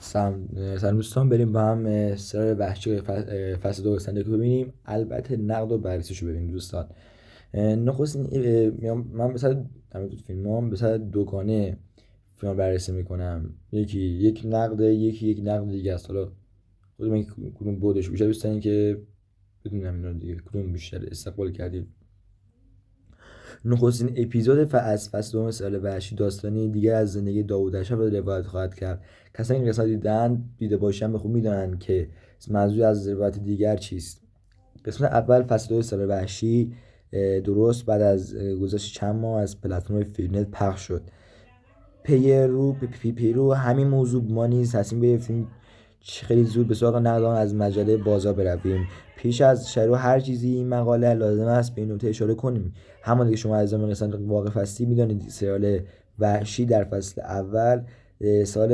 سلام دوستان، بریم با هم سریال وحشی فصل دو رو ببینیم. البته نقد و بررسیشو ببینیم دوستان. نخستین من مثلا تو فیلم هم مثلا دوگانه فیلم بررسی میکنم. یکی یک نقد، یک نقد دیگه است. حالا کدوم بودش بیشتر دوستان که بدونم اینا دیگه کدوم بیشتر استقبال کردید. نخستین اپیزود از فصل دوم سریال وحشی داستانی دیگر از زندگی داوود اشرف را روایت خواهد کرد. کسانی که قسمت دیده باشند به خوب میدانند که منظور از روایت دیگر چیست. قسمت اول فصل دو سریال وحشی درست بعد از گذشت چند ماه از پلتفرم فیلمنت پخش شد. پیرو همین موضوع ما نیز تصمیم گرفتیم خیلی زود به سراغ نقد آن از مجله بازار برویم. پیش از شروع هر چیزی این مقاله لازم است به این نکته اشاره کنیم. همانطور که شما از قسمت واقف هستی میدانید سریال وحشی در فصل اول سال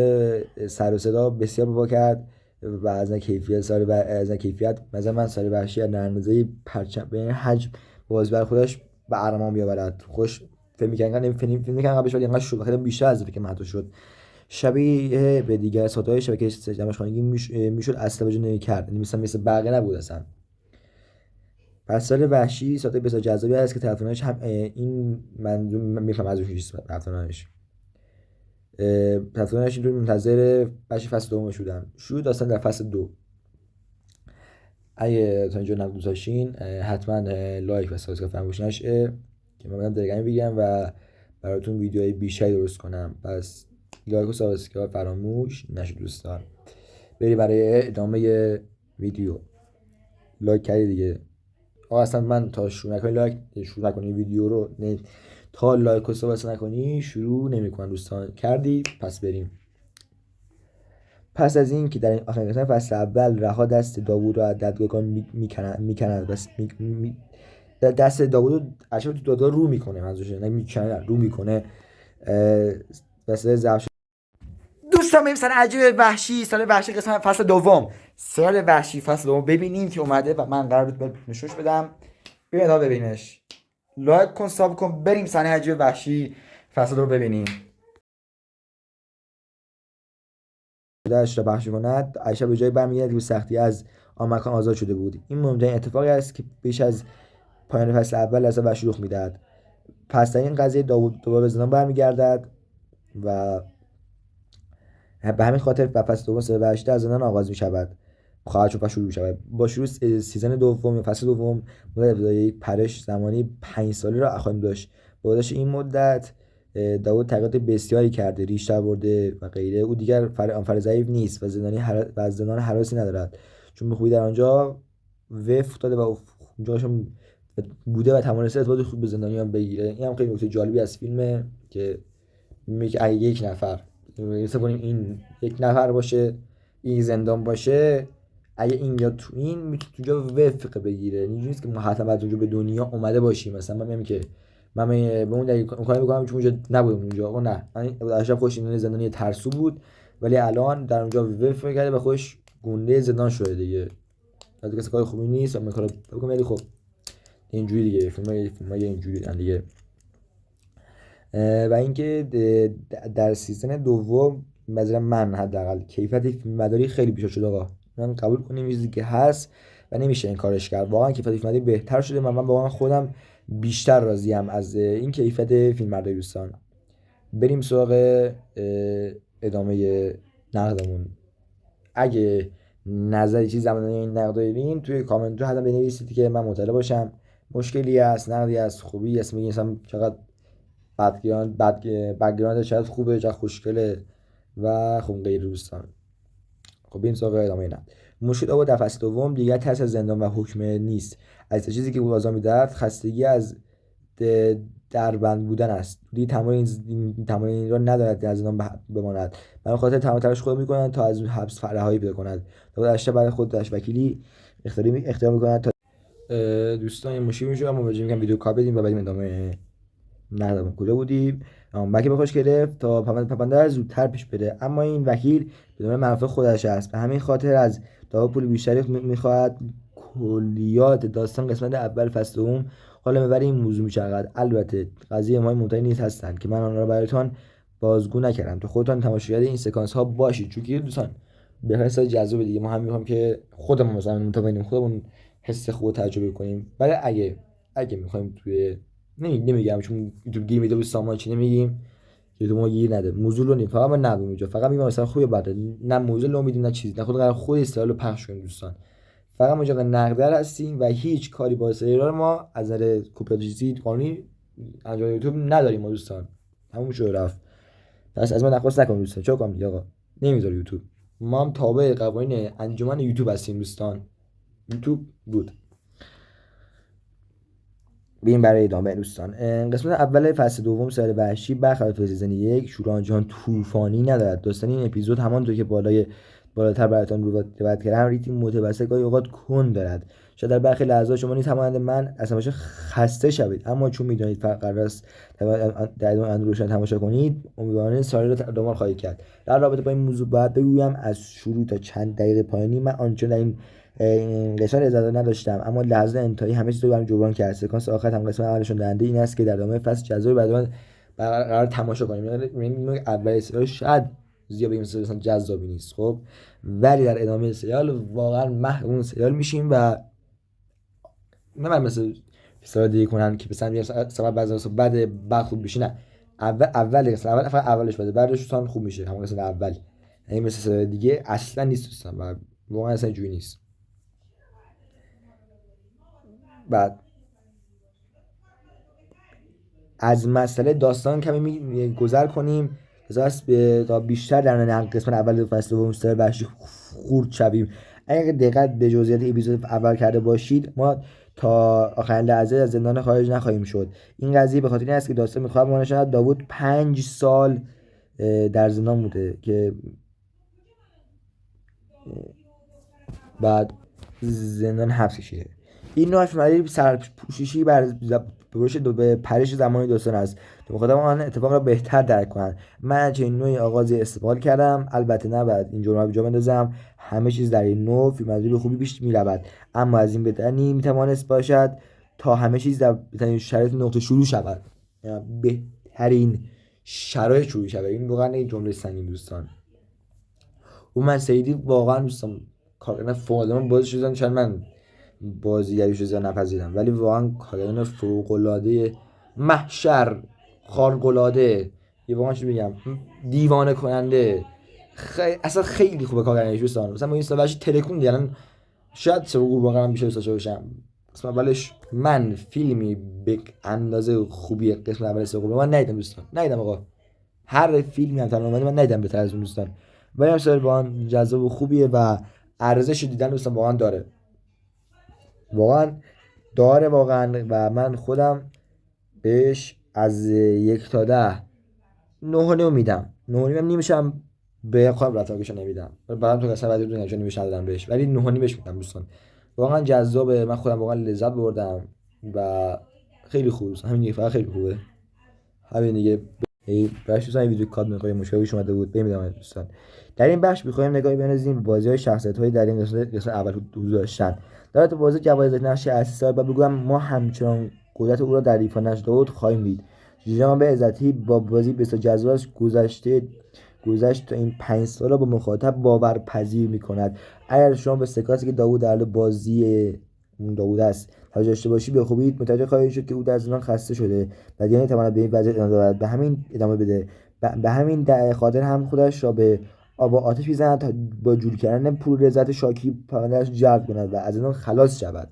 سر و صدا بسیار بابا کرد و از کیفیت مثلا من سال وحشی در اندازه پرچم به حجم باز بر خودش به ارمان بیاورد. خوش فیلم میکنن قبلش، ولی اینقدر شد خیلی بیشتر از فکر من شد. شبیه به دیگر سایت‌های شبکه جمع‌خوانگی میشد اصلا توجه نمی‌کرد، یعنی مثل بقیه نبود اصلا. پس سال وحشی سایت بسیار جذابی است که طرفدارانش هم این منظور میفهم از اون چیز طرفدارانش اینطور منتظر بخش فصل دومش بودن. شروع داستان در فصل دو. اگه تا اینجا نقد دوست داشتین حتما لایک و سابسکرایب فراموش نشه که من بدم درگمی بگم و براتون ویدیوهای بیشتری درست کنم. پس لایک و سابسکرایب فراموش نشه دوستان. بریم برای ادامه ویدیو. لایک کردی دیگه. اصلا من تا شروع نکنی ویدیو رو تا لایک و سابسکرایب نکنی شروع نمی‌کنم دوستان. کردی؟ پس بریم. پس از این که در این آخرین قسمت فصل اول رها دست داوود را از دادگاه میکنند بس دست داوود اشرف تو دادگاه رو میکنه، منظورش نه میکنه، رو میکنه. واسه ضبط دوستان بریم سر عجیب وحشی سال وحشی قسمت فصل دوم. سال وحشی فصل دوم ببینیم که اومده و من قرار بود نشوش بدم. ببین تا ببینش، لایک کن، ساب کن، بریم سر عجیب وحشی فصل دوم ببینیم. خودش را بخش کند. عایشه به جای برمیگرد که به سختی از آن مکان آزاد شده بود. این مهمترین اتفاقی است که پیش از پایان فصل اول از وحشی رخ میدهد. پس در این قضیه داوود دوباره به زندان برمیگردد و به همین خاطر فصل دوم سری وحشی در زندان آغاز می شود. خواهد شد و شروع می شود. با شروع سیزن دوم فصل دوم مدت ابتدایی یک پرش زمانی 5 ساله را خواهیم داشت. با گذشت این مدت داوود تغییرات بسیاری کرده، ریش برده و غیره. او دیگر آنفر ضعیف نیست و از زندان هراسی ندارد، چون به خوبی در آنجا وفق داده و اونجاشون بوده و توانسته ارتباط خوب به زندانیان بگیره. این هم خیلی نکته جالبی از فیلمه که میگه اگه یک نفر این یک نفر باشه، این زندان باشه، اگه این یا تو این میتونه اونجا وفق بگیره. اینجوری نیست که ما حتما از اونجا به دنیا اومده باشیم. مثلا من میگم که من به اون دلیل کار میکنم چون اونجا نبودم. اونجا آقا نه، من اشرف خوش این زندانی ترسو بود ولی الان در اونجا وفق کرده و خوش گونده زندان شده دیگه. از کسی کار خوبی نیست و من کارو بکنم، ولی خب اینجوری دیگه فیلمای اینجوری دیگه. و اینکه در سیزن دوم نظر من حداقل کیفیت فیلمبرداری خیلی بیشتر شده. آقا من قبول کنیم چیزی که هست و نمیشه این کارش کرد. واقعا کیفیت فیلمبرداری بهتر شده. من واقعا خودم بیشتر راضیم از این کیفیت فیلمبرداری دوستان. بریم سراغ ادامه نقدمون. اگه نظری چیزی در این نقد دارین توی کامنت حتما بنویسید که من مطلع باشم. مشکلی هست، نقدی هست، خوبی هست، میگین مثلا چقدر بک‌گراند شاید خوبه، چقدر خوشگله و خب غیر دوستان. خب بریم سراغ ادامه اینا. مشکل او در فصل دوم دیگر ترس از زندان و حکم نیست. از چیزی که او آزار می‌دهد خستگی از دربند بودن است. دیگه تمایل را ندارد در زندان بماند. برای خاطر تمام تلاش خود می‌کند تا از حبس رهایی پیدا کند. تا اشته برای خود داشت وکیلی اختیار می‌کند تا دوستان این مشکل میشه. اما مراجعه می‌کنم ویدیو کار بدیم و بریم ادامه نقدمون. کجا بودیم؟ وکیل بخواش گرفت تا پرونده زودتر پیش بره، اما این وکیل بدون منافع خودش است. به همین خاطر از داوود پول بیشتری میخواهد. کلیات داستان قسمت اول فصل دوم حالا میبره این موضوع میچرخد. البته قضیه ما مهمتری نیست هستند که من آن را برایتان بازگو نکردم. تو خودتون تماشاگر این سکانس ها باشید، چون که دوستان به حس جذاب دیگه ما هم میخوام که خودمون مثلا متوجه خودمون حس خوب تجربه کنیم. ولی اگه میخوایم توی نمیگم چون یوتیوب گیر میده سامان چی نمیگیم، یوتیوب ما گیر نده، موضوع رو فقط ما نگیم اینجا، فقط میگم مثلا خوبه بده، نه موضوع رو میدیم نه چیز، نه خود استایل رو پخش کنیم دوستان. فقط ما اینجا نقدر هستیم و هیچ کاری با استایل ما از نظر کپی قانونی انجام یوتیوب نداریم ما دوستان. همون شو رفت. پس از ما درخواست نکنید دوستان، چه کنم دیگه آقا، نمیذاره یوتیوب. ما هم تابع قوانین انجمن یوتیوب هستیم دوستان. یوتیوب بود. بریم برای ادامه دوستان. قسمت اول فصل دوم سریال وحشی برخلاف سیزن یک شروع آنچنان طوفانی ندارد. داستان این اپیزود همانطور که بالاتر براتون روایت کردم ریتم متوسط گاهی اوقات کند دارد. شاید در برخی لحظات شما نیز همانند من از تماشا خسته شوید، اما چون میدانید فقط قرار است در ادامه روشن تماشا کنید، امیدوارانه سریال را دنبال خواهید کرد. در رابطه با این موضوع باید بگویم از شروع تا چند دقیقه پایانی من آنچنان در این قسمت اجازه نداشتم، اما لحظه انتهایی همه چیز رو برام جبران کرد. سکانس آخر هم قسمت اولشون دهنده این است که در ادامه فصل جذابی قرار تماشا کنیم. یعنی اول سریال شاید زیاد بگیم مثلا جذابی نیست، خب، ولی در ادامه سریال واقعا محو اون سریال میشیم و نه مثل سریال دیگه کنن که مثلا میگم سبب بعد خوب بشه، نه، اول فقط اولش بده بعدش دوستان خوب میشه همون قسمت اول. یعنی مثل سریال دیگه اصلا نیست دوستان و واقعا اصلا جوری نیست. بعد از مسئله داستان کمی گذر کنیم تا بیشتر در قسمت اول فصل دوم سریال وحشی خورد شویم. اگر دقت به جزئیات اپیزود اول کرده باشید، ما تا آخرین لحظه از زندان خارج نخواهیم شد. این قضیه به خاطر این است که داستان میخواد ما نشد داوود 5 سال در زندان بوده که بعد زندان حبس کشیده. این نوع فیلم‌های سرپوششی به پرش زمانی داستان است که مخاطب آن اتفاق را بهتر درک کنند. من چنین نوعی آغازی استقبال کردم. البته نباید این جرم را جا بندازم، همه چیز در این نوع فیلم‌برداری به خوبی پیش می‌رود، اما از این بهتری میتوانست باشد تا همه چیز در بهترین شرایط نقطه شروع شود. بهترین شرایط شروع شود. این واقعا یک جمله سنگین دوستان. من سیدی واقعا دوستان کارگردان فوق‌العاده، من بازی شدم چون من بازیگریشو زیاد نپذیرم، ولی واقعا کارگردان فوق‌العاده محشر، خارق‌العاده، یه واقعا چی بگم، دیوانه کننده، اصلا خیلی خوبه کارگردانیش دوستان. مثلا این سالش تلکون الان شاید سرگور واقعا بیشتر دوستش باشم. قسم اولش من فیلمی به اندازه خوبی قسم اول سرگور من ندیدم دوستان، ندیدم آقا، هر فیلمی هم تنها من ندیدم بهتر از اون دوستان. ولی هم سریال واقعا جذاب و خوبیه و ارزش دیدن دوستان واقعا داره، واقعا و من خودم بهش از 1 تا 10 9.5 میدم. 9.5 نمیشم به خودم رتبهشو نمیدم، بعدم تو قسمت بعدی دنیا چون نمیشه ندادم بهش، ولی 9.5 بهش میدم دوستان. واقعا جذابه، من خودم واقعا لذت بردم و خیلی خوبه. همین دیگه، فقط خیلی خوبه. همین دیگه. بخش دوستان ویدیو کات می‌کنیم، مشکلی پیش اومده بود، بریم دوستان. در این بخش می‌خوایم نگاهی بندازیم به بازی‌های شخصیت‌های در این قسمت اول حضور داشتن. در تو بازی جوایز نقش اصلی و بگم ما همچنان قدرت او را در ایفا نشده خواهیم دید. جناب عزتی با بازی بسیار جذاب گذشت تا این 5 سال را با مخاطب باورپذیر می‌کند. اگر شما به سکانسی که داوود در بازی داوود است توجه داشته باشی به خوبی متوجه خواهید شد که او در زندان خسته شده و دیگه نمی‌تواند به این وضعیت ادامه دهد. به همین خاطر هم خودش را به آب و آتش می‌زند تا با جور کردن پول رضایت شاکی پرونده‌اش جلب کند و از زندان خلاص شود.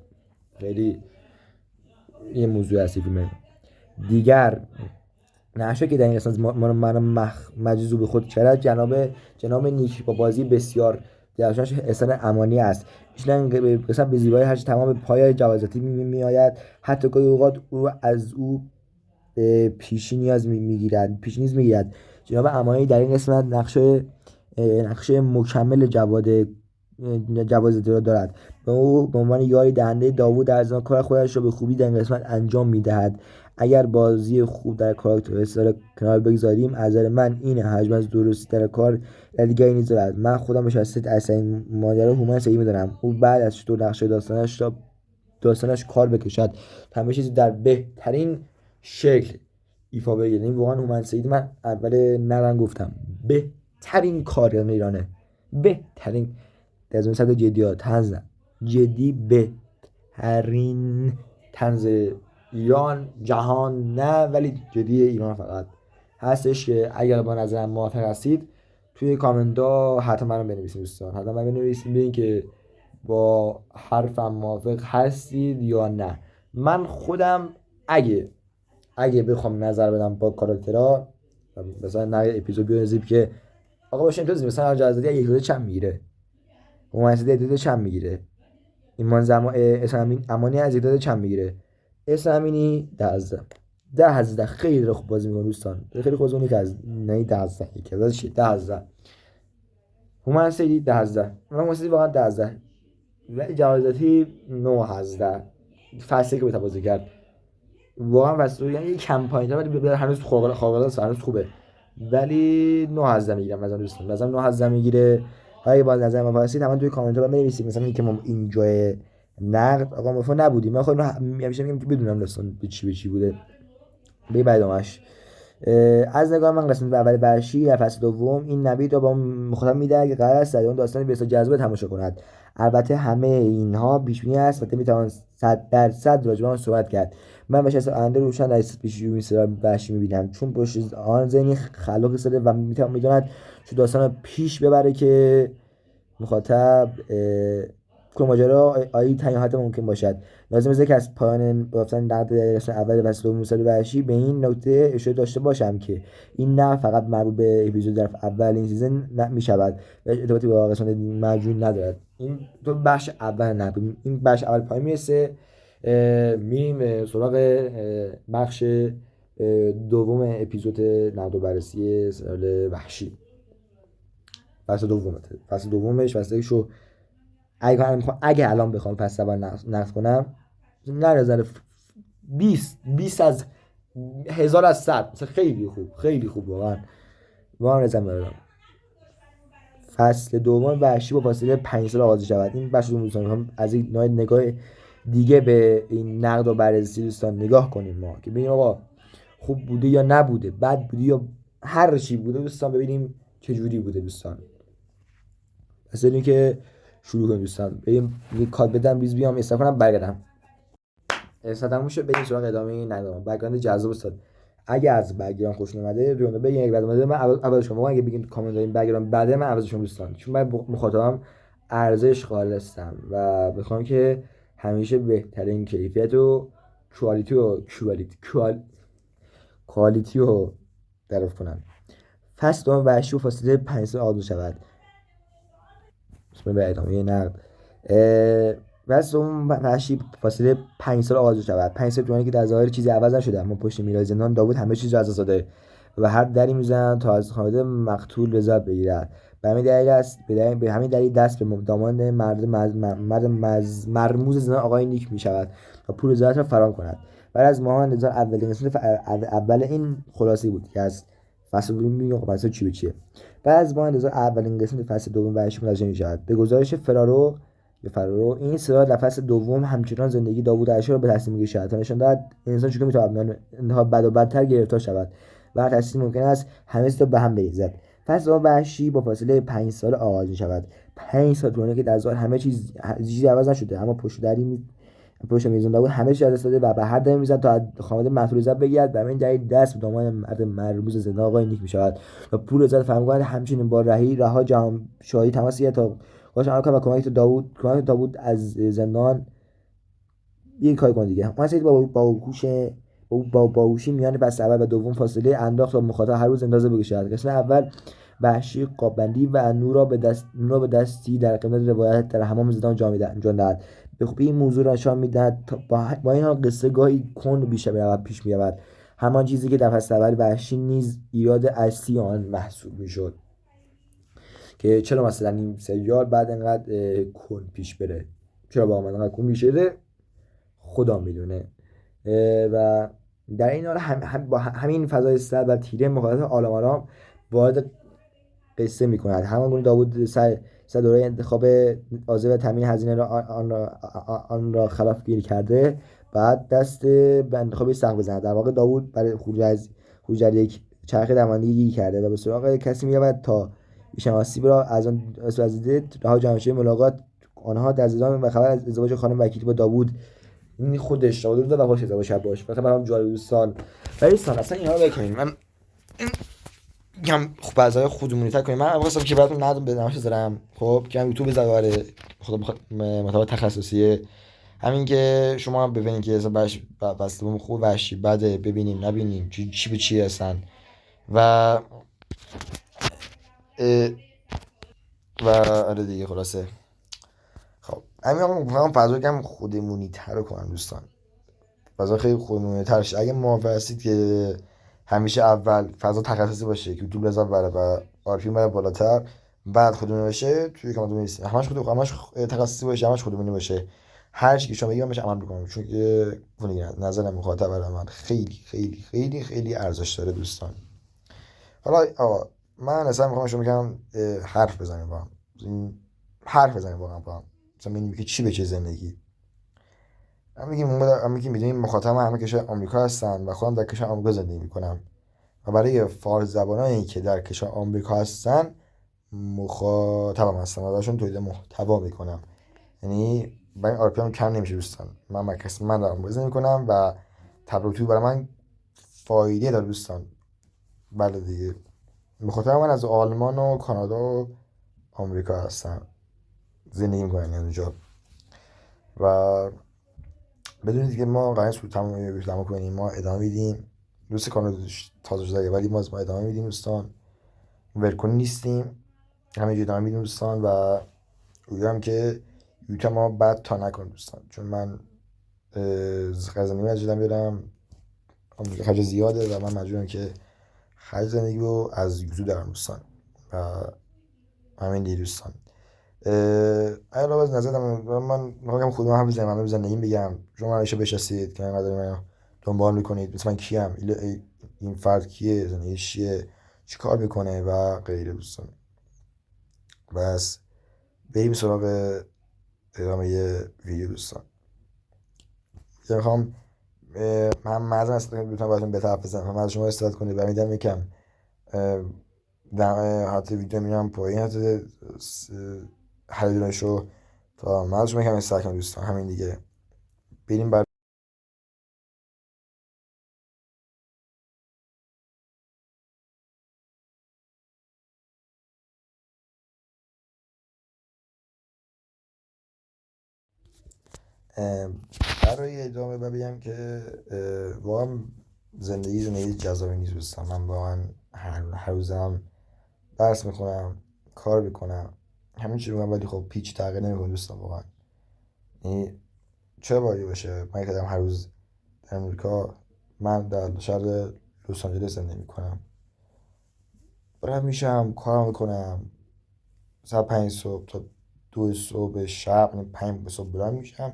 خیلی یه موضوع اصلی فیلم دیگر نقشه که در این قسمت من مجذوب خود کرد جناب نیک با بازی بسیار درخشانش احسان امانی است. ایشون قسمت به زیبایی هرچه تمام پای جوازاتی میآید، حتی گاهی اوقات او از او پیشی نیز میگیرد. جناب امانی در این قسمت نقشه مکمل جوازاتی را دارد. او به عنوان یاری دهنده داوود در زندان کار خودش را به خوبی در این قسمت انجام میدهد. اگر بازی خوب در کاراکتر استعاره کنار بگذاریم، از نظر من این حجم از درستی در کار در دیگری نیز دارد. من خودم به شخصیت اصلی ماجرا هومن سعیدی میدانم. او بعد از چطور نقشه داستانش کار بکشد، همه چیز در بهترین شکل ایفا بگیره. این واقعا هومن سعیدی من اول نرم گفتم بهترین کارگردان ایرانه، بهترین در زمین سطح جدی ها طنز جدی بهترین طنز ایران جهان نه ولی جدی ایران فقط هستش که اگر با نظرم موافق هستید توی کامنت ها حتما منو بنویسید دوستان، حتما منو بنویسید ببین که با حرفم موافق هستید یا نه. من خودم اگه بخوام نظر بدم با کاراکترها مثلا نه اپیزود بیاد که آقا باشه امتیاز مثلا هر جزادی یک روزه چند میگیره، ممثل دیده چند میگیره، ایمان زمان اسلامی امانی از دیده چند میگیره، اسلامینی 10 خیلی خوب بازی میکنه دوستان، خیلی خوب بازی که از نه 10 که ازش 10 هومن سیدی 10 من هومن سیدی واقعا 10 و جوازاتی 9 فصلی که بهت بازی کرد واقعا واسه یعنی کم پایین‌تر ولی هنوز خارق هنوز خوبه ولی 9 میگیرم مثلا دوستان مثلا 9 میگیره. اگه باز نظر ما واسید همون توی کامنت ها بنویسید مثلا اینکه ما اینجا نقد آقا مفهوم نبودیم من خودم همیشه میگم که بدونم دوستان به چی بوده به بعدش. از نگاه من قسمت اول وحشی در فصل دوم این نوید را با مخاطب میدهد که قرار است در اون داستانی بسیار جذاب تماشا کند. البته همه اینها پیش بینی است و میتوان 100% راجع به آن صحبت کرد. من بهش از آینده روشن در پیش بینی سریال وحشی میبینم چون پشت آن ذهنی خلاق ایستاده و میداند چه داستان را پیش ببره که مخاطب کل ماجرا آیی تنها حتی ممکن باشد. لازم است که از پایان گفتن نقد قسمت اول فصل دوم سری وحشی به این نکته اشاره داشته باشم که این نه فقط مربوط به اپیزود در اول این سیزن می شود و ارتباطی با قسمت مجموعی ندارد. این تو بخش اول نه این بخش اول پایین میرسه میریم سراغ بخش دوم اپیزود نقد و بررسی سریال وحشی. فصل دومش فصلشو اگه الان بخوام فصل اول نقد کنم نه نظر 20 از 1000 از 100 مثلا خیلی خوب واقعا نظر میارم. فصل دوم وحشی با فاصله 5 سال آغاز شود. این بخش دوستان از این نگاه دیگه به این نقد و بررسی دوستان نگاه کنیم ما که ببینیم آقا خوب بوده یا نبوده بد بوده یا هر چی بوده دوستان ببینیم چه جوری بوده دوستان. پس اینی که شروع کنیم دوستان بریم یه کات بدم بیام استفاده کنم برگردم استفاده شد بریم سراغ ادامه نگاه بک‌گراند جذاب استاد. اگه از بک‌گراند خوش اومده بیان بگین بعد اومده من اول شما اگه بگین کامنت دارین بک‌گراند بعد من عوض شما دوستان چون من مخاطبم ارزش قائل هستم و بخوام که همیشه بهترین کیفیت و کوالیتی رو تعریف کنم. فصل دوم وحشی و فاصله 5 سال آغاز شود. به ادامه نقد فصل دوم وحشی فاصله 5 سال آغاز شود. 5 سال جوانی که در ظاهر چیزی عوض نشده اما پشت میرای زندان داوود همه چیز را از دست داده و هر دری میزنند تا از خانواده مقتول رضایت بگیرد. به همین دلیل دست به دامان مرد مرموز زندان آقای نیک می شود و پول رضایت را فراهم کند. بعد از ماهان نظام اولین قسمت اول این خلاصی بود که از فصل دوم میگم فصل چی به چیه. بعد از ماهان نظام اولین قسمت فصل دوم وحشی منتشر می شود. به گزارش فرارو این سریال در فصل دوم همچنان زندگی داوود عایشه را به تصمیم می‌گیرد تا نشان دهد انسان چگونه می‌تواند انتها بد و بدتر گرفتار شود و هر تصمیم ممکن است همه چیز را به هم بریزد. فصل دوم وحشی با فاصله 5 سال آغاز می‌شود. 5 سال طولانی که در ظاهر همه چیزی عوض نشده اما پشت میزان داوود همه چیز از دست داده و به هر دری می‌زد تا خانواده مقتول رضایت بگیرد و همین دلیل دست به دامان مرد مرموز زندان آقای نیک می‌شود و پول رضایت فراهم کند. همچنین با رها جهان شاهی تماس گرفت تا باشه عمل کنم و کمک داوود از زندان یه کار کنه دیگه. من سید با باهوشی میان فصل اول و دوم فاصله انداخت تا مخاطب هر روز اندازه بکشد. قسمت اول وحشی قابندی و نور به دستی در قسمت روایت در حمام زندان جان دهد. به خوبی این موضوع را نشان میدهد با این حال قصه گاهی کند و بیشتر پیش می‌رود همان چیزی که در فصل اول وحشی نیز ایراد اصلی آن محسوب میشد که چرا مثلا این سریال بعد انقدر کن پیش بره چرا با من انقدر کن میشه خدا میدونه. و در این حال با همین فضای سرد و تیره مخاطب آرام وارد قصه میکند. همان داوود سر دوره انتخاب آزه و تامین هزینه را آن را خلاف گیر کرده بعد دست به انتخاب سخت بزند. در واقع داوود برای خروج از خروج در یک چرخه درماندگی گیر کرده و به سراغ کسی می‌رود تا ایشان آسیب را از آن از دید رها جانشین ملاقات آنها در زندان و خبر از ازدواج خانم وکیلی با داوود این خودش داوود و خوش ازدواج شب باش فقط برام جالب دوستان ولی دوستان اصلا اینا رو بکنید من میگم خب بعضای خودمونی تر کنیم من واسه که براتون ندم به نمایش بذارم خب که یوتیوب بذاره خدا بخواد مطابق تخصصیه همین که شما ببینید که اصلا بسته خوب وحشی بده ببینیم نبینیم چی به چی هستن و و آره دیگه خلاصه خب همین هم میخوام فضا کم خودمونی تر کنم دوستان فضا خیلی خودمونی تر شه اگه موافق هستید که همیشه اول فضا تخصصی باشه که یوتیوب بذار بره و آرپی بره بالاتر بعد خودمونی باشه توی کامنت بنویسید همش تخصصی باشه همش خودمونی باشه هر چی که شما بگید بهش عمل میکنم چون که نظر مخاطب برای من خیلی خیلی خیلی خیلی ارزش داره دوستان حالا آقا من اصلا میخوام شما بگم حرف بزنیم با هم حرف بزنیم واقعا با هم مثلا ببینیم که چی به چه زندگی همه که میدونیم مخاطب همه کشور آمریکا هستن و خودم در کشور آمریکا زندگی میکنم و برای فارس زبانایی که در کشور آمریکا هستن مخاطبم هستم و براشون تولید محتوا میکنم یعنی برای این آرپی هم کم نمیشه دوستان من دارم بازی میکنم و تبلیغاتی برای من فایده داره دوستان بله دیگه مخاطب من از آلمان و کانادا و آمریکا هستن زندگی میکنن اونجا و بدونید که ما قرار سود تمام کنیم ما ادامه میدیم دوست کانادا تازه شده ولی ما ادامه میدیم دوستان ولکن نیستیم همینجوری ادامه میدیم دوستان و امیدوارم که یوتیوب ما بعد تا نکنه دوستان چون من خرج مجبورم بیارم خرج زیاده و من مجبورم که خرج زندگی رو از یوتیوب دارم دوستان و همین دیگه دوستان اگر باز نظر من میخوام خودم هم بزنم من زندگیم بگم شما همیشه بشناسید که اینقدر من دنبال میکنید مثلا من کیم این فرد کیه زندگیش چیه چی کار میکنه و غیره دوستان بس بریم سراغ ادامه ویدیو دوستان میخوام من معذرت میخوام بتونم براتون بهتر حرف بزنم من از شما استفاده کنید و میدم یکم در حالت ویدیو میرم پایین حالت حریرانشو تا من از شما یکم استفاده کنم دوستان همین دیگه بریم بر برای ادامه بگم که واقعا زندگی جذابی نیست دوستان من واقعا هر روز هم درس میخونم کار میکنم همین چیز میکنم ولی خب پیچ تغییر نمیکنه دوستان واقعا یعنی چه باید باشه من کردم هر روز در امریکا من در شهر لس آنجلس زندگی میکنم بلند میشم کار میکنم ساعت 5 صبح تا 2 صبح شب یعنی 5 صبح بلند میشم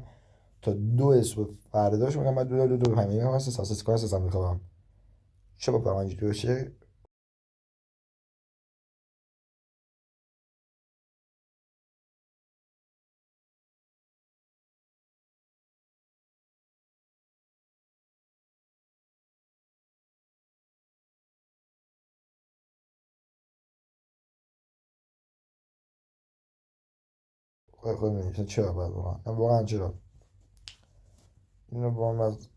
تا 2 صبح فرداش میگم بعد دو 5 میگم واسه اساس کار اساسا میخوام چه با پرونج دوشه خود میگم چرا باید واقعا چرا اینو با هم از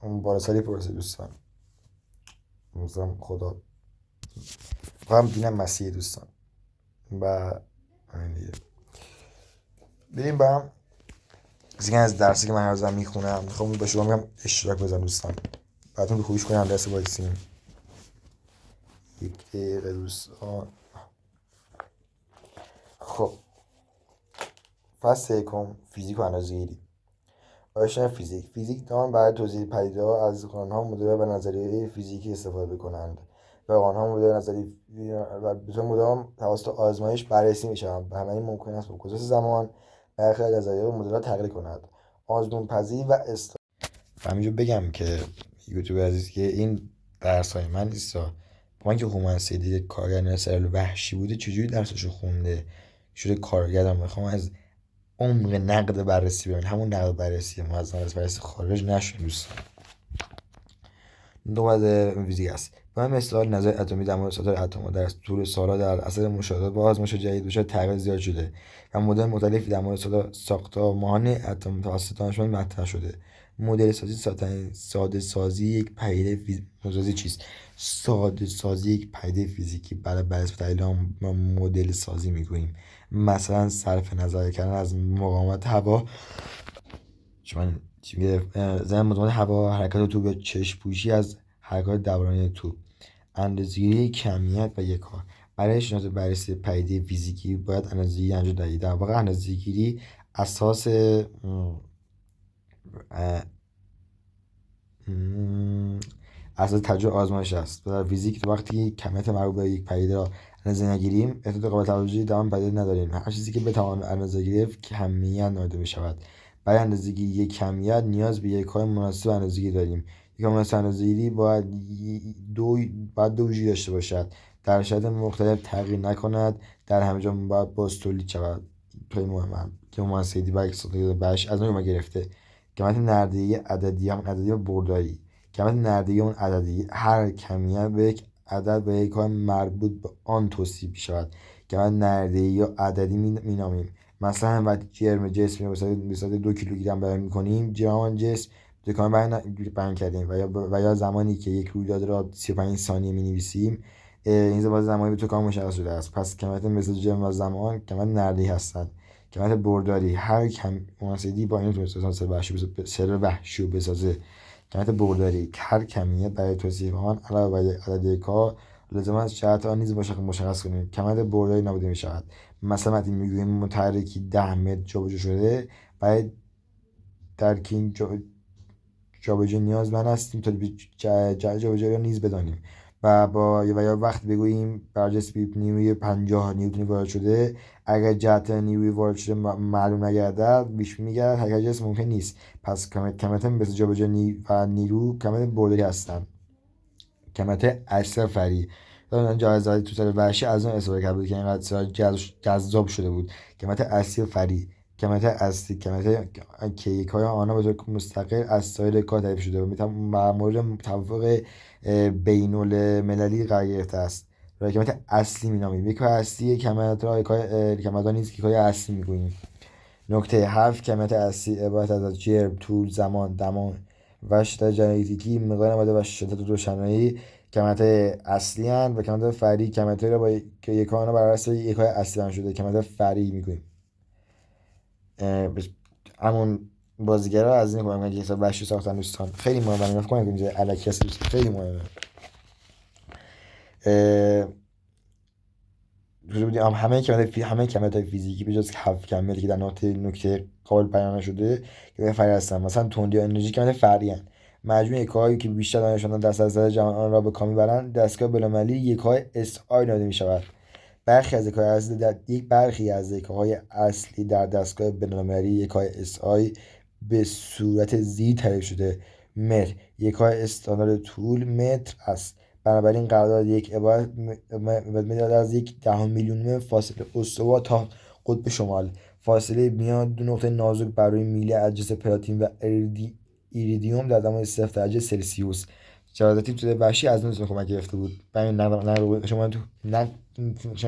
اون بالا سری پرسید دوستان مثلا خدا هم دینم مسیح دوستان و همین دیگه بریم با هم از درسی که من هر روزم میخونم میخوام با شما میگم اشتراک بزن دوستان بعدتون به خوبیش کنم درس وایسیم یک دقیقه دوستان خب فصل یکم فیزیک و اندازه‌گیری آشنا فیزیک دان برای توضیح پدیده‌ها از قانون‌ها مدل و نظریه فیزیکی استفاده کنند و قانون‌ها مدل نظری و به طور مدام توسط آزمایش بررسی می‌شوند و همین ممکن است با گذشت زمان برخی از نظریه و مدل‌ها تغییر کند آزمون پذیری و همینجا بگم که یوتیوب عزیز که این درس های من نیستا با من که هومن سیدی کارگر نسل وحشی بوده چجوری درسشو خونده شده کارگردم میخوام از عمق نقد بررسی ببین همون نقد بررسی ما از نقد بررسی خارج نشیم دوستان نوبت فیزیک است. به من مثال نظر اتمی در مورد ساختار اتم‌ها در طول سال‌ها در اثر مشاهدات و آزمایش‌های جدید دچار تغییر زیاد شده و مدل مختلفی در مورد ساختمان اتم توسط دانشمندان مطرح شده. مدل سازی ساده سازی یک پدیده فیزیکی چیست؟ ساده سازی یک پدیده فیزیکی برای بررسی و تحلیل آن ما مدل سازی می‌گوییم. مثلا صرف نظر کردن از مقاومت هوا، شما چی میگه، زن مقاومت هوا، حرکت توپ یا چشم پوشی از حرکات دورانی توپ. اندازه‌گیری کمیت و یک‌ها. برای شناخت بررسی پدیده فیزیکی باید اندازه‌گیری انجام دهید. در واقع اندازه‌گیری اساس اساس تجربه آزمایش است. در فیزیک وقتی کمیت مربوط به یک پدیده را اندازه نگیریم، احتمال قابل توجهی در آن پدیده نداریم. هر چیزی که بتوان اندازه گرفت کمیت نامیده می‌شود. برای اندازه‌گیری یک کمیت نیاز به یک‌های مناسب اندازه‌گیری داریم. یک‌های مناسب اندازه‌گیری باید دو ویژگی داشته باشد: در شرایط مختلف تغییر نکند، در همه جا باید باز تولید شود. خیلی مهمه که مؤثریتی برای استفاده بهش از اون گرفته. کمیت نرده‌ای عددی هم عددی و برداری. کمیت نرده‌ای اون عددی هر کمیت به یک عدد و یک مربوط به آن توصیف می‌شود. کمیت نرده‌ای یا عددی می‌نامیم. مثلا وقتی جرم جسمی رو به صورت 2 کیلوگرم بیان می‌کنیم، جرم آن جسم به کامل بیان کردیم و یا زمانی که یک رویداد را 35 ثانیه می‌نویسیم، این زمانی به طور کامل مشخص شده است. پس کمیت مثل جرم و زمان کمیت نرده‌ای هستند. کمیت برداری هر کمیت با این توسط سر وحشی بسازه. کمیت برداری هر کمیت برای توصیف آن علاوه بر عدد کار لزوما از جهت آن نیز مشخص کنیم. کمیت برداری نامیده می شود. مثلا وقتی میگوییم متحرکی 10 متر جابجا شده، برای درک این جابجایی نیازمند هستیم تا جابجایی را نیز بدانیم. و یا وقتی بگوییم بر جسم نیروی 50 نیوتنی وارد شده، اگر جهت نیروی وارد شده معلوم نگردد، پیش بینی می‌گردد حرکت جسم ممکن نیست. پس کمیت مثل جابجایی و نیرو کمیت برداری هستند. کمیت اصلی فرعی جایزه‌های تو سال وحشی از اون استفاده کرده بود که اینقدر جذاب شده بود. کمیت اصلی فرعی. کمیت اصلی کمیت که یک‌های آنها به طور مستقل از سایر کار تعریف شده و مورد توافق بین‌المللی قرار گرفته است. را کمیت اصلی می‌نامیم. یک‌های اصلی کمیت را کمیت نیست که یک‌های اصلی می‌گوییم. نکته 7: کمیت اصلی عبارت از جرم، طول زمان، دما و شدت ژنتیکی، مقدار ماده و شدت روشنایی کمیت اصلی اند و کمیت فرعی کمیت‌هایی را با که یک‌ها آنها بر اساس یک‌های اصلی بیان شده کمیت فرعی می‌گوییم. همون بازیگرا از این کمک که حساب وحشی ساختن دوستان. خیلی مهمه. من فکر کنم اینجا الکی هست دوستان. خیلی مهمه. همه کمیت‌های فیزیکی به جز 7 کمیتی که در نکته قابل بیان شده که فرعی هستند. مثلا تندی و انرژی کمیت فرعی اند. مجموع یک‌هایی که بیشتر دانشمندان در سراسر جهان آن را به کام می‌برند دستگاه بین‌المللی یک‌های SI نامیده می‌شود. برخی از یک‌های اصلی در دستگاه بین‌المللی یک‌های SI به صورت زیر تعریف شده: متر یک‌های استاندارد طول متر است. بنابراین قرارداد یک عبارت می‌دارد از 1/10 میلیونم فاصله استوا تا قطب شمال. فاصله میان دو نقطه نازک برای میله اجناس پلاتین و ایریدیوم در دمای 0 درجه سلسیوس. جوازاتی تو وحشی از اون کمک گرفته بود. همین شما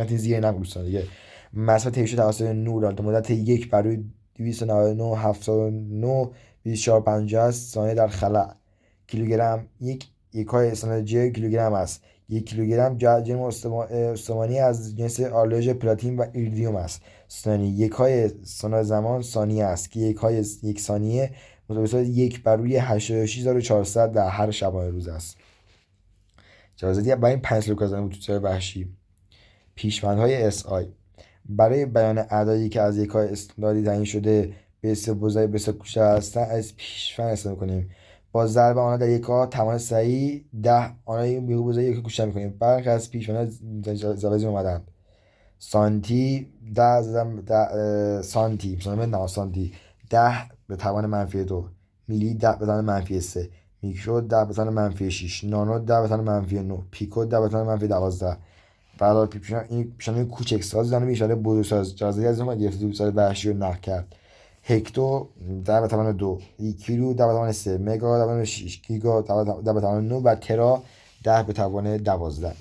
زیر نقل دوستان دیگه. مسافت طی شده توسط نور در مدت 1 برای 299.79 2450 ثانیه در خلا. کیلوگرم یک‌های استاندارد جر کیلوگرم است. 1 کیلوگرم جرم استوانی از جنس آلوژ پلاتین و ایریدیوم است. ثانیه یک‌های استاندارد زمان ثانیه است که یک‌های یک ثانیه مساوی 1 بر روی 86400 در هر شبانه روز است. جوازاتی برای این 5 لوکازن بود تو سر وحشی. پیش‌بندهای SI برای بیان اعدادی که از یک‌های استانداردی تعیین شده به بسیار کوچکتر هستند از پیش‌بند استفاده کنیم. با ضرب آنها در یک‌ها توان صحیح 10 آنها به بزرگی یک کوچک می‌کنیم. برخی از پیش‌بندها زبازی اومدند. سانتی 10 سانتی سانتی 10 به توان -2 میلی 10 به توان -3 میکرو 10 به توان -6 نانو 10 به توان -9 پیکو 10 به توان -12. برای این کوچک ساز دانه به اشاره بزرگساز جازی از اون گرفته تو سال وحشی رو نقل کرد. هکتو 10^2، کیلو 10^3، مگا 10^6، گیگا 10^9 و ترا 10^12.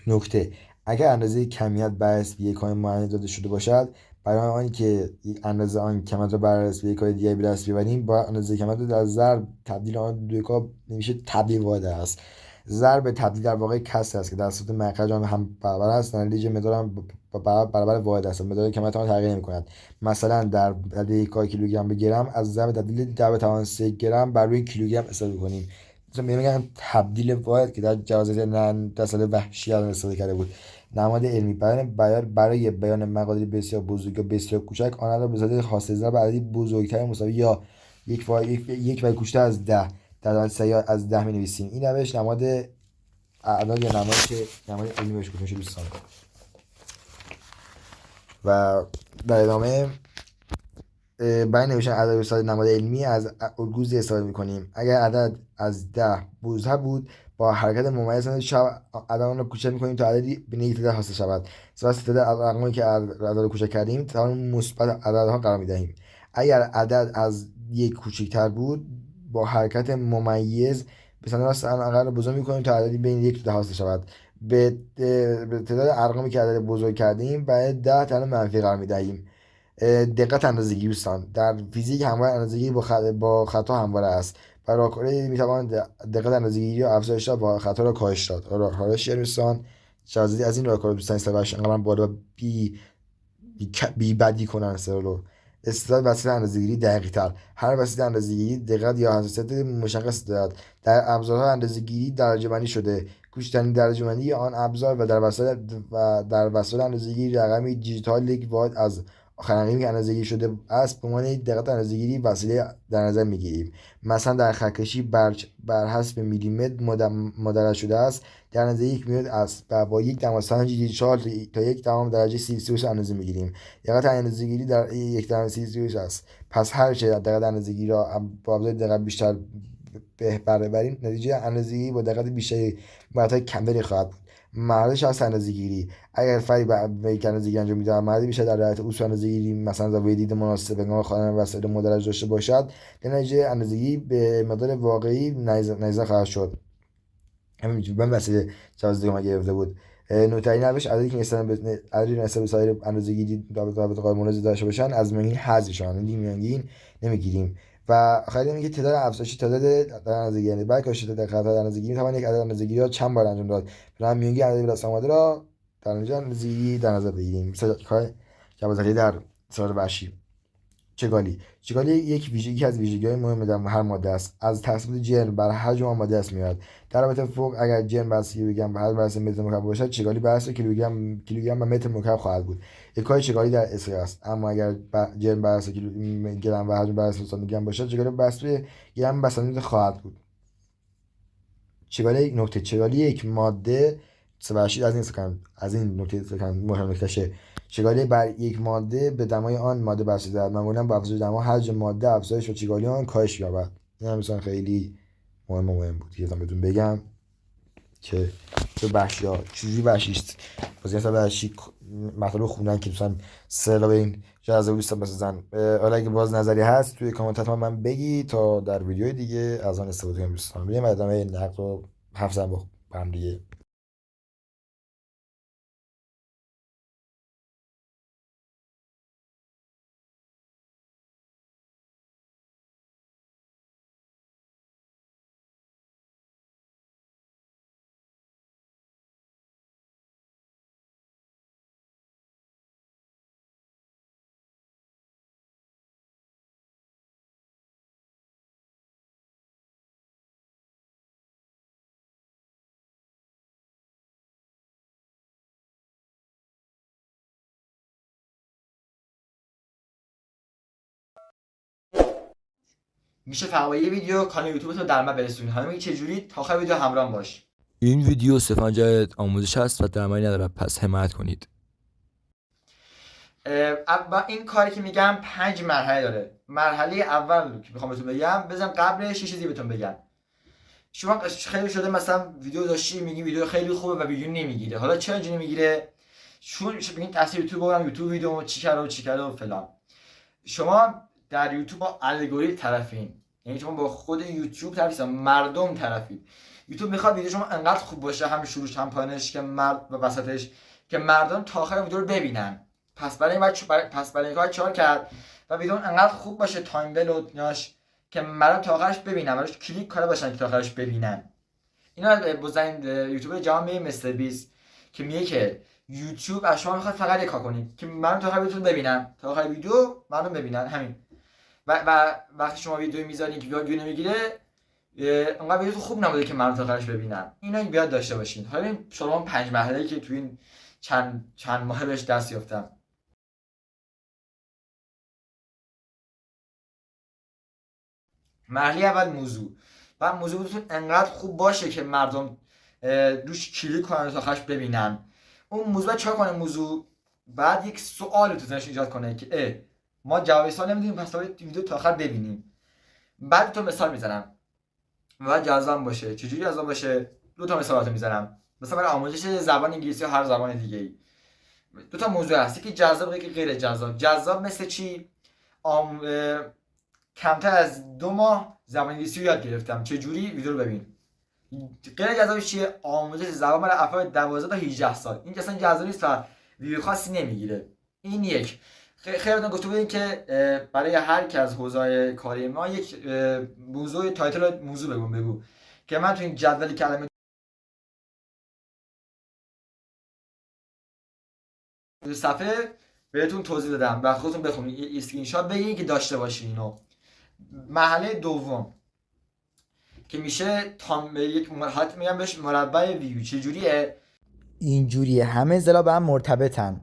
نکته: اگر اندازه کمیت بر اساس یک‌های معین داده شده باشد، برای آنی که اندازه آن کمیت را بر اساس یک‌های دیگری به دست بیاوریم، با اندازه کمیت را در ضرب تبدیل آن دو یک‌ها نمیشه تبدیل واحد است. ضرب تبدیل در واقع کسر است که در صورت مخرج آن هم برابر است، در نتیجه مقدار آن برابر واحد است و مقدار کمیت آن تغییر نمی‌کند. مثلا در عدد یک‌های کیلوگرم به گرم از ضرب تبدیل 10^3 گرم بر روی کیلوگرم استفاده کنیم. مثلا میگن تبدیل واحد که در جوازات دستال وحشی استفاده کرده بود. نماد علمی: برای بیان مقادیر بسیار بزرگ یا بسیار کوچک، آنها را به صورت خاصه ضرب عددی بزرگتر مساوی یا یک و کوچکتر از 10 در حالت صحیح از 10 می‌نویسیم. این روش نماد اعداد یا نمادی که نماد علمی بهش گفته میشه دوستان. و در ادامه برای نوشتن عدد به صورت نماد علمی از الگوز استفاده می‌کنیم. اگر عدد از 10 بزرگ بود، با حرکت ممیز عدد آن را کوچک می‌کنیم تا عددی بین یک تعداد حاصل شود. سپس تعداد ارقامی که عدد کوچک کردیم توان مثبت عددها قرار می‌دهیم. اگر عدد از یک کوچکتر بود، با حرکت ممیز به سمت راست عدد را بزرگ می‌کنیم تا عددی بین یک تعداد حاصل شود. به تعداد ارقامی که عدد بزرگ کردیم برای 10 تعداد منفی قرار می‌دهیم. دقت اندازه‌گیری دوستان: در فیزیک همواره اندازه‌گیری با خطا همواره است. برای راهکاری می‌توان دقت اندازه‌گیری را افزایش داد و خطا را کاهش داد. راهکارش دوستان شازدی از این راهکار دوستان استفاده انقدر بالا بی بدی کنن سرلو. استفاده وسیله اندازه‌گیری دقیق‌تر: هر وسیله اندازه‌گیری دقت یا حساسیت مشخص دارد. در ابزارهای اندازه‌گیری درجه‌بندی شده. کوچکترین درجه‌بندی آن ابزار و در وسایل اندازه‌گیری رقمی دیجیتال یک واحد از آخرین رقمی که اندازه‌گیری شده است به عنوان دقت اندازه‌گیری وسیله در نظر می‌گیریم. مثلا در خطکشی بر حسب میلیمتر مدرج شده است، در اندازه 1 میلیمتر است و با 1.4 تا 1 درجه سلسیوس اندازه می‌گیریم. دقت اندازه‌گیری در 1 درجه سلسیوس است. پس هر چه دقت اندازه‌گیری را با ابزار دقت بیشتر بهره بریم، نتیجه اندازه‌گیری با دقت بیشتری مراتب کمتری خواهد بود. مهارت شخص اندازه‌گیری: اگر فردی به یک اندازه‌گیری انجام می‌دهد مهارت بیشتر در رعایت اصول اندازه‌گیری، مثلا زاویه دید مناسب هنگام خواندن وسایل مدرج داشته باشد، در نتیجه اندازه‌گیری به مقدار واقعی نیز خواهد شد. همین من وسیله جواز دیگه گرفته بود. نوترین روش: عددی که نسبت به سایر اندازه‌گیری رابطه قابل ملاحظه داشته باشن از میانگین حذفشان، یعنی میانگین نمیگیریم. و آخرین اینکه تعداد افزایش تعداد در اندازه‌گیری، یعنی برای کاهش تعداد خطا در اندازه‌گیری می‌توان یک عدد اندازه‌گیری را چند بار انجام داد. مثلا میانگین عددی به دست آمده را در نتیجه اندازه‌گیری در نظر بگیریم. مثلا کار جوازی در سوال وحشی. چگالی یکی از ویژگی‌های مهم در هر ماده است. از تثبیت جرم بر حجم آن ماده است میاد. در رابطه فوق، اگر جرم بر کیلوگرم و حجم بر متر مکعب باشد، چگالی بر اساس کیلوگرم و متر مکعب خواهد بود. یکای چگالی در اسر است. اما اگر جرم بر اساس کیلوگرم و حجم بر اساس سانتیگرم باشد، چگالی بر اساس گرم بر سانتیمتر خواهد بود. چگالی یک ماده سبشید از این نکته مهم نکتهشه. چگالی بر یک ماده به دمای آن ماده بستگی دارد. معمولا با افزایش دما حجم ماده افزایش و چگالی آن کاهش یابد. این هم مثلا خیلی مهم بود که بهتون بگم که وحشی ها چجوری وحشی است. مثلا وحشی مطالب خوندن که مثلا سرلا به این جذاب دوستان بسازن. حالا اگه باز نظری هست توی کامنت من بگی تا در ویدیوی دیگه از آن استفاده کنیم دوستان. بریم ادامه نقد رو حرف زدن با هم دیگه. میشه فواید ویدیو کانال یوتیوب تو در من برسونید. حالا میگی چه جوری؟ تا آخر ویدیو همراه باش. این ویدیو صرفا جای آموزش است و درمانی ندارد، پس حمایت کنید. این کاری که میگم 5 مرحله داره. مرحله اول که میخوام بهتون بگم، بزن قبلش یه چیزی بهتون بگم. شما خیلی شده مثلا ویدیو داشتی میگی ویدیو خیلی خوبه و ویدیو نمیگیره. حالا چرا اینجوری نمیگیره؟ چون ببین تاثیر یوتیوب ویدیو چی کرده و فلان. شما در یوتیوب با الگوریتم طرفین، یعنی شما با خود یوتیوب طرفید، مردم طرفید. یوتیوب میخواد ویدیو شما انقدر خوب باشه، هم شروعش هم پایانش که و وسطش، که مردم تا آخر ویدیو رو ببینن. پس برای این باید چیکار کرد؟ و ویدیو انقدر خوب باشه تایمبل و ناش که مردم تا آخرش ببینن، براش کلیک کنه باشن که تا آخرش ببینن. اینا بزنین یوتیوب جامعه مستر بیست که میگه که یوتیوب از شما میخواد فقط یک کار کنید که مردم تا آخر ویدیو ببینن، تا آخر ویدیو مردم ببینن، همین. و وقتی شما ویدیو میذارین که ویدیو نمیگیره، انقدر ویدیو خوب نبوده که مردم تا آخرش ببینن. اینا بیاد داشته باشین. حالا این شما 5 مرحله‌ای که تو این چند ماه بهش دست یافتم. مرحله اول موضوع. و موضوعتون انقدر خوب باشه که مردم روش کلیک کنن تا آخرش ببینن. اون موضوع چیکار کنه؟ موضوع بعد یک سوال تو ذهنش ایجاد کنه که ما جواب سوال نمیدونیم، پس باید ویدیو تا آخر ببینیم. بعد تو مثال میزنم و جذاب باشه. چجوری جذاب باشه؟ 2 تا مثالات میزنم. مثلا برای آموزش زبان انگلیسی یا هر زبان دیگه ای 2 تا موضوع هست، که جذاب که غیر جذاب. جذاب مثل چی؟ کمتر از 2 ماه زبان انگلیسی رو یاد گرفتم، چه جوری؟ ویدیو رو ببین. غیر جذابش چیه؟ آموزش زبان برای افراد 12 تا 18 سال. این اصلا جذاب نیست و ویدیو خاصی نمیگیره. این یک. خیلیتون گفته بودین که برای هر کی از حوزه‌های کاری ما یک موضوع تایتل موضوع بگو که من تو این جدول کلمه صفحه بهتون توضیح دادم و خودتون بخونید، اسکرین شات بگیرید که داشته باشین اینو. مرحله دوم که میشه یک مرحله میگم بهش مربع ویو. چه جوریه؟ اینجوریه همه اصطلاح به هم مرتبطن.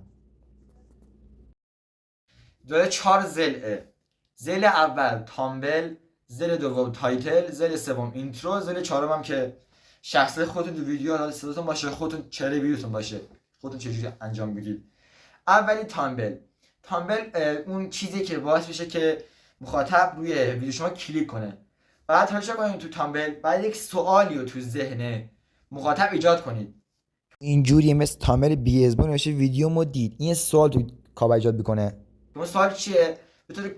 داره 4 ضلعه. ضلع اول تامبل، ضلع دوم تایتل، ضلع سوم اینترو، ضلع چهارم هم که شخصیت خودتون تو ویدیو صداتون باشه، خودتون چهره ویدیوتون باشه، خودتون چجوری انجام میدید. اولی تامبل. تامبل اون چیزی که باعث میشه که مخاطب روی ویدیو شما کلیک کنه. بعد هر کنید تو تامبل، بعد یک سوالی رو تو ذهن مخاطب ایجاد کنید. اینجوریه مثل تامبل بی ازبون نوشته ویدیو مو دید، این سوال تو کاور ایجاد میکنه. اون سوال چیه؟ بتونه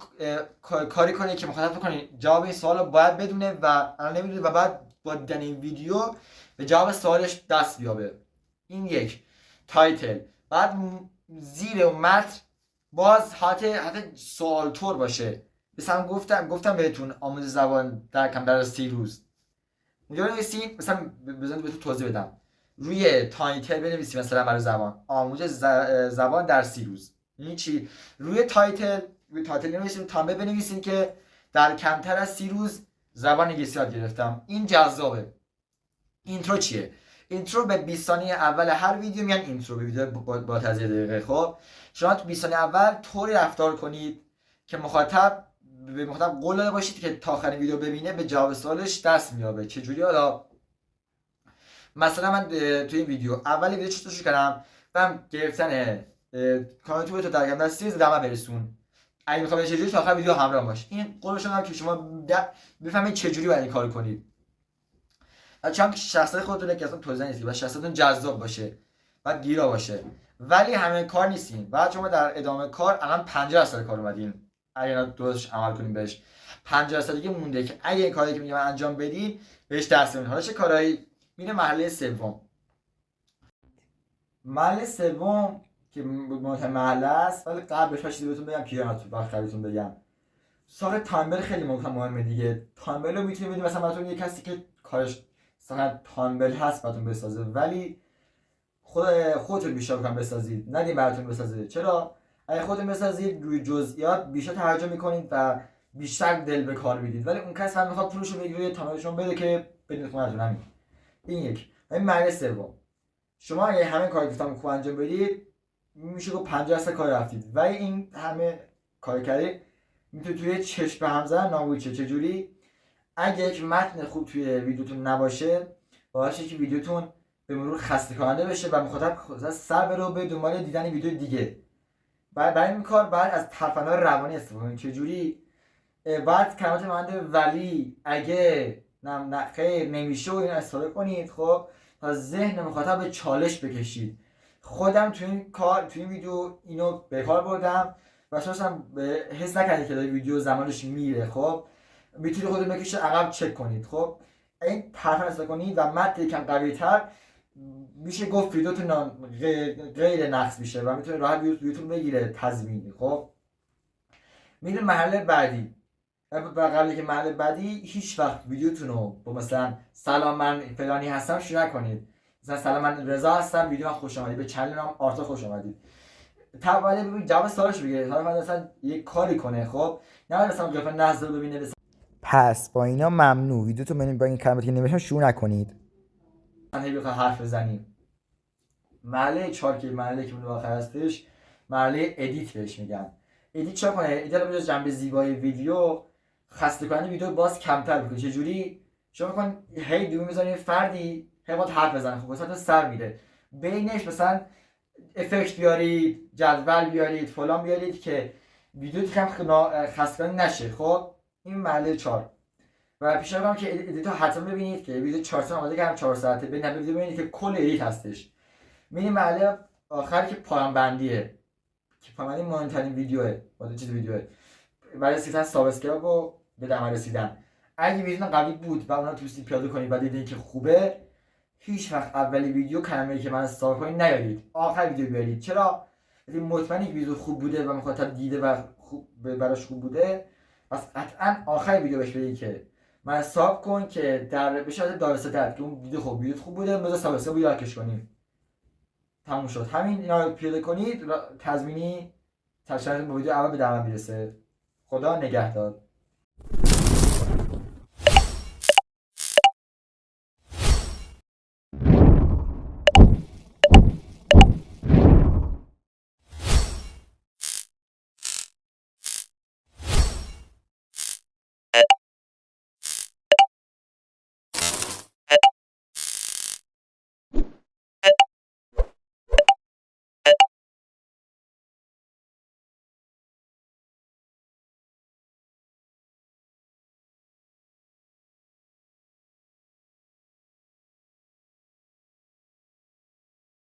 کاری کنه که مخاطب فکر کنه جواب این سوال رو باید بدونه و الان نمیدونه و بعد با دیدن این ویدیو به جواب سوالش دست بیابه. این یک. تایتل. بعد زیر اون متن باز حتی سوال طور باشه. مثلا گفتم بهتون آموزش زبان در کم در 30 روز. اونجا بنویسین، مثلا بزنید بهتون توضیح بدم. روی تایتل بنویسید مثلا برای زبان آموزش زبان در 30 روز. یعنی چی؟ روی تایتل نویسین، تامبل بنویسین که در کمتر از 30 روز زبان انگلیسی یاد گرفتم. این جذابه. اینترو چیه؟ اینترو به 20 ثانیه اول هر ویدیو میگن اینترو، به ویدیو با تضییع دقیقه. خب شما تو 20 ثانیه اول طوری رفتار کنید که به مخاطب قول داده باشید که تا آخر ویدیو ببینه به جواب سوالش دست میابه. چه جوری؟ حالا مثلا من تو این ویدیو اول ویدیو چطور شروع کردم؟ من گرفتن کانال تو در کم در 30 دما برسون. اگه میخوام چه جوری تا آخر ویدیو همراه باش. این قولش دادم که شما بفهمید چه جوری باید این کارو کنید. چون شخصیت خودتون که اصلا توضیح نیست و شخصیتتون جذاب باشه و گیرا باشه، ولی همه کار نیستین. بعد شما در ادامه کار الان 50% کار اومدین، اگه درستش عمل کنیم بهش 50% دیگه مونده که اگه این کاری که میگم انجام بدین بهش دست بدین. حالا چه کارهایی؟ میره مرحله سوم. مرحله سوم که مهمترین مرحله است، ولی قبلش چیزی بهتون بگم که یادتون بخیرتون بگم. ساخت تایمبل خیلی مهمه دیگه. تایمبل رو میتونید بدید مثلا براتون یه کسی که کارش مثلا تایمبل هست براتون بسازه، ولی خودتون بیشتر بکنم بسازید، ندیم براتون بسازه. چرا؟ اگه خودتون بسازید روی جزئیات بیشتر توجه میکنید و بیشتر دل به کار میدید، ولی اون کس هم میخواد پولشو بگیره تایمبل شما بده که بدید خونتون. همین. این یک. این مرحله سوم. شما اگه همه کاری گفتم خوب انجام بدید میشه که 50% کار رفتید، ولی این همه کار کردید میتونید توی چشم به هم زدن نابودشه. چجوری؟ اگه یک متن خوب توی ویدیوتون نباشه باعث میشه که ویدیوتون به مرور خسته کننده بشه و مخاطب سر بره به دنبال دیدن ویدیو دیگه. برای این کار بعد از ترفندهای روانی استفاده کنید. چجوری؟ بعد کلمات مانند ولی، اگه، نه خیر، نمیشه و این استفاده کنید. خب تا ذهن مخاطب به چالش بکشید. خودم تو این ویدیو اینو به کار بردم و شما اصلا حس نکنید که داری ویدیو زمانش میره. خب میتونید خودتون بکشید عقب چک کنید. خب این طرف استفاده کنید و متن یکم قوی تر میشه گفت ویدیوتون غیر نقص میشه و میتونه راحت ویدیوتون بگیره تضمینی. خب میریم مرحله بعدی و قبل که مرحله بعدی هیچ وقت ویدیوتون رو با مثلا سلام من فلانی هستم شروع نکنید. مثلا سلام من رضا هستم، ویدیو من خوش آمدید، به چنلم آرتا خوش آمدید. اولی ببین جواب سوالش بگیره، طرف مثلا یه کاری کنه. خب نه مثلا قیافه نظر رو ببینه. پس با اینا ممنوع ویدیوتون با این کلماتی که نوشتم شروع نکنید. هی بخواد حرف بزنیم. مرحله 4 که مرحله که اون آخر هستش، مرحله ادیت بهش میگن. ادیت چه کنه؟ ادیت رو به جنبه زیبای ویدیو خسته کننده ویدیو باز کمتر بکنه. چه جوری؟ شما میگن هی دو میذارید فردی هی باید حرف بزنه، خب واسه سر میره. بینش مثلا افکت بیارید، جدول بیارید، فلان بیارید که ویدیو کم خسته کننده نشه. خب این مرحله 4 و پیشنهاد می‌کنم که ادیت رو حتما ببینید که ویدیو 4 ساعت آماده کردم 4 ساعته. ببینید ویدیو ببینید که کل ادیت هستش. میریم مرحله آخر که پایان بندیه که پایان بندی مهمترین ویدیوه. واسه چیز ویدیوه برای رسیدن سابسکرایب و به دمر رسیدن. اگه ویدیو قوی بود و اونا توستی پیاده کنید و دیدین که خوبه، هیچ وقت اولی ویدیو کلمه‌ای که من استارت کنید نیارید، آخر ویدیو بیارید. چرا؟ وقتی مطمئنی که ویدیو خوب بوده و مخاطب دیده و خوب براش خوب بوده، پس قطعا آخر ویدیو بهش بگید که من حساب کن که در به شرط دارستت که اون ویدیو خوب بوده، بذار سابسکرایب رو یاکش کنیم. تموم شد. همین اینا رو پیاده کنید تضمینی تشریح با ویدیو اول به دامن میرسه. خدا نگهدار.